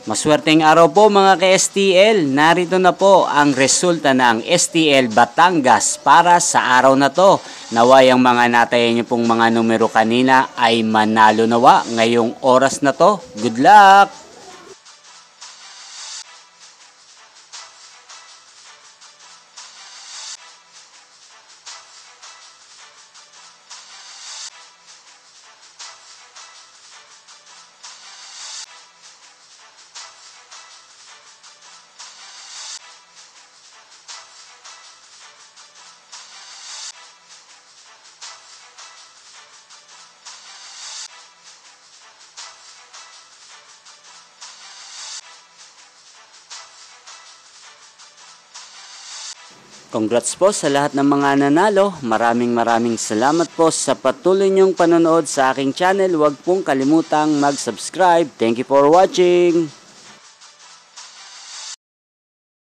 Maswerteng araw po mga ka-STL. Narito na po ang resulta ng STL Batangas para sa araw na to. Naway ang mga natayan niyo pong mga numero kanina ay manalo nawa ngayong oras na to. Good luck! Congrats po sa lahat ng mga nanalo. Maraming salamat po sa patuloy niyong panonood sa aking channel. Huwag pong kalimutang mag-subscribe. Thank you for watching.